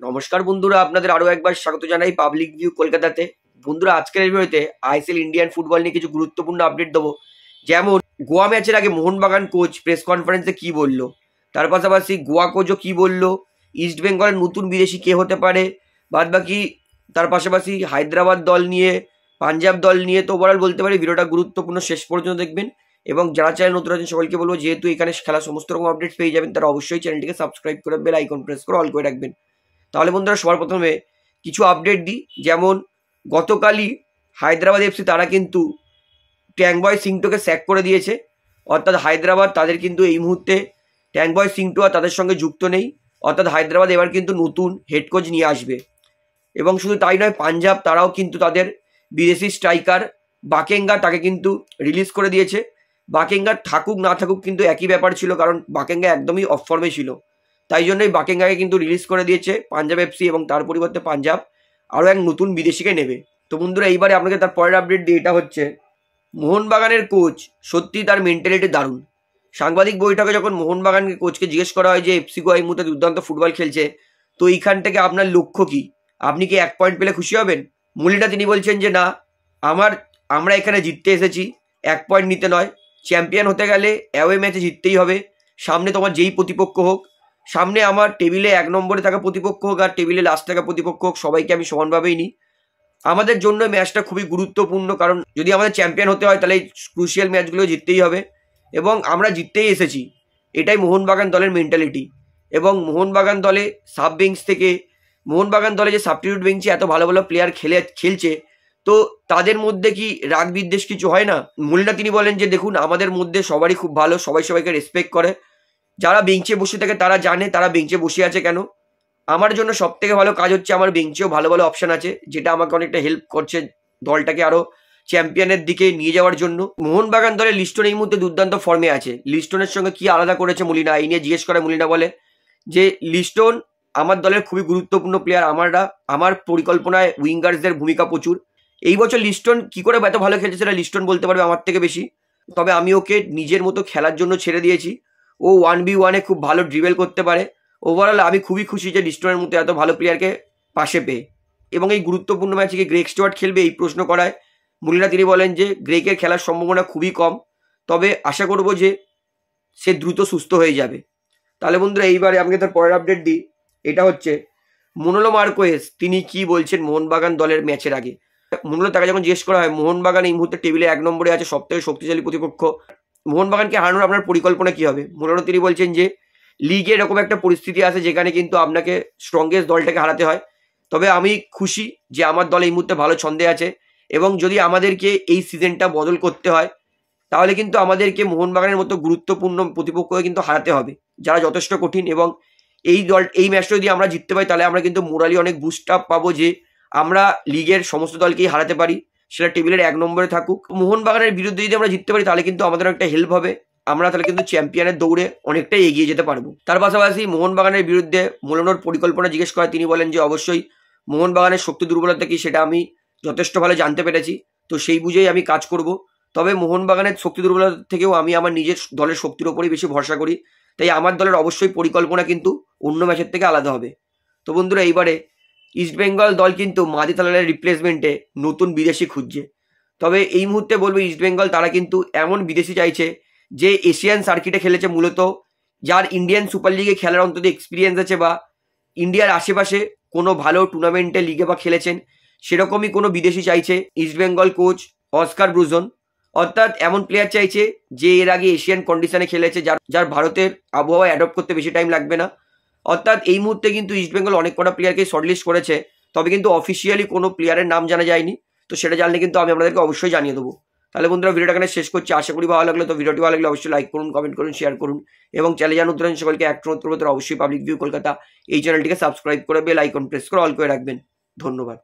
নমস্কার বন্ধুরা, আপনাদের আরো একবার স্বাগত জানাই পাবলিক ভিউ কলকাতাতে। বন্ধুরা, আজকের এই ভিডিওতে আইএসএল ইন্ডিয়ান ফুটবল নিয়ে কিছু গুরুত্বপূর্ণ আপডেট দেবো। যেমন গোয়া ম্যাচের আগে মোহনবাগান কোচ প্রেস কনফারেন্সে কি বলল, তার পাশাপাশি গোয়া কোচও কি বলল, ইস্ট বেঙ্গলের নতুন বিদেশি কে হতে পারে, বাদবাকি তার পাশাপাশি হায়দ্রাবাদ দল নিয়ে, পাঞ্জাব দল নিয়ে। তো ওভারঅল বলতে পারি ভিডিওটা গুরুত্বপূর্ণ, শেষ পর্যন্ত দেখবেন। এবং যারা চ্যানেল নতুন আছেন সকলকে বলবো, যেহেতু এখানে খেলা সমস্ত রকম আপডেট পেয়ে যাবেন, তারা অবশ্যই চ্যানেলটিকে সাবস্ক্রাইব করে বেল আইকন প্রেস করে অল করে রাখবেন। তাহলে বন্ধুরা, সবার প্রথমে কিছু আপডেট দিই। যেমন গতকালই হায়দ্রাবাদ এফসি তারা কিন্তু ট্যাংবয় সিংটোকে স্যাক করে দিয়েছে। অর্থাৎ হায়দ্রাবাদ তাদের কিন্তু এই মুহূর্তে ট্যাংবয় সিংটো আর তাদের সঙ্গে যুক্ত নেই। অর্থাৎ হায়দ্রাবাদ এবার কিন্তু নতুন হেড কোচ নিয়ে আসবে। এবং শুধু তাই নয়, পাঞ্জাব তারাও কিন্তু তাদের বিদেশি স্ট্রাইকার বাকেঙ্গা তাকে কিন্তু রিলিজ করে দিয়েছে। বাকেঙ্গা থাকুক না থাকুক কিন্তু একই ব্যাপার ছিল, কারণ বাকেঙ্গা একদমই অফ ফর্মে ছিল। তাই জন্যই বাকেঙ্গাকে কিন্তু রিলিজ করে দিয়েছে পাঞ্জাব এফসি, এবং তার পরিবর্তে পাঞ্জাব আরও এক নতুন বিদেশিকে নেবে। তো বন্ধুরা, এইবারে আপনাকে তার পরের আপডেট দিয়ে এটা হচ্ছে, মোহনবাগানের কোচ সত্যি তার মেন্টালিটি দারুণ। সাংবাদিক বৈঠকে যখন মোহনবাগানের কোচকে জিজ্ঞেস করা হয় যে এফসি গোয়া এই মুহূর্তে দুর্দান্ত ফুটবল খেলছে, তো এইখান থেকে আপনার লক্ষ্য কি, আপনি কি 1 পয়েন্ট পেলে খুশি হবেন? মূলিটা তিনি বলছেন যে না, আমরা এখানে জিততে এসেছি, 1 পয়েন্ট নিতে নয়। চ্যাম্পিয়ন হতে গেলে অ্যাওয়ে ম্যাচে জিততেই হবে। সামনে তোমার যেই প্রতিপক্ষ হোক, সামনে আমার টেবিলে 1 নম্বরে থাকা প্রতিপক্ষ হোক আর টেবিলে লাস্ট থাকা প্রতিপক্ষ হোক, সবাইকে আমি সমানভাবেই নিই। আমাদের জন্য ম্যাচটা খুবই গুরুত্বপূর্ণ, কারণ যদি আমাদের চ্যাম্পিয়ন হতে হয় তাহলে এই ক্রুশিয়াল ম্যাচগুলো জিততেই হবে, এবং আমরা জিততেই এসেছি। এটাই মোহনবাগান দলের মেন্টালিটি। এবং মোহনবাগান দলে সাব বেঞ্চ থেকে, মোহনবাগান দলে যে সাবস্টিটিউট বেঞ্চে এত ভালো ভালো প্লেয়ার খেলছে, তো তাদের মধ্যে কি রাগ বিদ্বেষ কিছু হয় না? মূলটা তিনি বলেন যে দেখুন, আমাদের মধ্যে সবারই খুব ভালো, সবাই সবাইকে রেসপেক্ট করে। যারা বেঞ্চে বসে থাকে তারা জানে তারা বেঞ্চে বসে আছে কেন। আমার জন্য সব থেকে ভালো কাজ হচ্ছে আমার বেঞ্চেও ভালো ভালো অপশান আছে, যেটা আমাকে অনেকটা হেল্প করছে দলটাকে আরও চ্যাম্পিয়নের দিকে নিয়ে যাওয়ার জন্য। মোহনবাগান দলের লিস্টন এই মুহূর্তে দুর্দান্ত ফর্মে আছে। লিস্টনের সঙ্গে কি আলাদা করেছে মলিনা, এই নিয়ে জিজ্ঞেস করে মলিনা বলে যে লিস্টন আমার দলের খুবই গুরুত্বপূর্ণ প্লেয়ার। আমার পরিকল্পনায় উইঙ্গার্সদের ভূমিকা প্রচুর। এই বছর লিস্টন কি করে এত ভালো খেলছে সেটা লিস্টন বলতে পারবে আমার থেকে বেশি। তবে আমি ওকে নিজের মতো খেলার জন্য ছেড়ে দিয়েছি। ও 1v1-এ খুব ভালো ড্রিবেল করতে পারে। ওভারঅল আমি খুবই খুশি যে লিস্টনের মতো এত ভালো প্লেয়ারকে পাশে পেয়ে। এবং এই গুরুত্বপূর্ণ ম্যাচে কি গ্রেগ স্টুয়ার্ট খেলবে, এই প্রশ্ন করায় মুলিনা তিনি বলেন যে গ্রেগের খেলার সম্ভাবনা খুবই কম, তবে আশা করব যে সে দ্রুত সুস্থ হয়ে যাবে। তাহলে বন্ধুরা, এইবারে আমাকে তার পরের আপডেট দিই। এটা হচ্ছে মনোলো মার্কোয়েস তিনি কি বলছেন মোহনবাগান দলের ম্যাচের আগে। মনোলো তাকে যখন জিজ্ঞেস করা হয় মোহনবাগান এই মুহূর্তে টেবিলে 1 নম্বরে আছে, সব থেকে শক্তিশালী প্রতিপক্ষ, মোহনবাগানকে হারানোর আপনার পরিকল্পনা কি হবে? মনোলো তিনি বলছেন যে লিগে এরকম একটা পরিস্থিতি আছে যেখানে কিন্তু আপনাকে স্ট্রংগেস্ট দলটাকে হারাতে হয়। তবে আমি খুশি যে আমার দল এই মুহূর্তে ভালো ছন্দে আছে, এবং যদি আমাদেরকে এই সিজনটা বদল করতে হয় তাহলে কিন্তু আমাদেরকে মোহনবাগানের মতো গুরুত্বপূর্ণ প্রতিপক্ষকে কিন্তু হারাতে হবে, যারা যথেষ্ট কঠিন। এবং এই ম্যাচটা যদি আমরা জিততে পারি তাহলে আমরা কিন্তু মোরালি অনেক বুস্ট আপ পাবো, যে আমরা লিগের সমস্ত দলকেই হারাতে পারি, সেটা টেবিলের 1 নম্বরে থাকুক। মোহনবাগানের বিরুদ্ধে যদি আমরা জিততে পারি তাহলে কিন্তু আমাদের একটা হেল্প হবে, আমরা তাহলে কিন্তু চ্যাম্পিয়নের দৌড়ে অনেকটাই এগিয়ে যেতে পারবো। তার পাশাপাশি মোহনবাগানের বিরুদ্ধে মোলানোর পরিকল্পনা জিজ্ঞেস করে তিনি বলেন যে অবশ্যই মোহনবাগানের শক্তি দুর্বলতা কি সেটা আমি যথেষ্ট ভালো জানতে পেরেছি, তো সেই বুঝেই আমি কাজ করব। তবে মোহনবাগানের শক্তি দুর্বলতা থেকেও আমি আমার নিজের দলের শক্তির ওপরই বেশি ভরসা করি, তাই আমার দলের অবশ্যই পরিকল্পনা কিন্তু অন্য ম্যাচের থেকে আলাদা হবে। তো বন্ধুরা, এইবারে ইস্টবেঙ্গল দল কিন্তু মাদি তালালের রিপ্লেসমেন্টে নতুন বিদেশি খুঁজছে। তবে এই মুহূর্তে বলবো ইস্টবেঙ্গল তারা কিন্তু এমন বিদেশি চাইছে যে এশিয়ান সার্কিটে খেলেছে, মূলত যার ইন্ডিয়ান সুপার লিগে খেলার অন্তত এক্সপিরিয়েন্স আছে, বা ইন্ডিয়ার আশেপাশে কোনো ভালো টুর্নামেন্টে লিগে বা খেলেছেন, সেরকমই কোনো বিদেশি চাইছে ইস্টবেঙ্গল কোচ অস্কার ব্রুজন। অর্থাৎ এমন প্লেয়ার চাইছে যে এর আগে এশিয়ান কন্ডিশনে খেলেছে, যার ভারতের আবহাওয়া অ্যাডপ্ট করতে বেশি টাইম লাগবে না। অর্থাৎ এই মুহূর্তে কিন্তু ইস্টবেঙ্গল অনেক কটা প্লেয়ারকে শর্টলিস্ট করেছে, তবে কিন্তু অফিসিয়ালি কোনো প্লেয়ারের নাম জানা যায়নি। তো সেটা জানলে কিন্তু আমি আপনাদেরকে অবশ্যই জানিয়ে দেবো। তাহলে বন্ধুরা, ভিডিওটা এখানে শেষ করছি। আশা করি ভালো লাগলো। তো ভিডিওটি ভালো লাগলে অবশ্যই লাইক করুন, কমেন্ট করুন, শেয়ার করুন, এবং চ্যানেলে জানুন সকলকে অবশ্যই পাবলিক ভিউ কলকাতা এই চ্যানেলটিকে সাবস্ক্রাইব করে বেল আইকন প্রেস করে অল করে রাখবেন। ধন্যবাদ।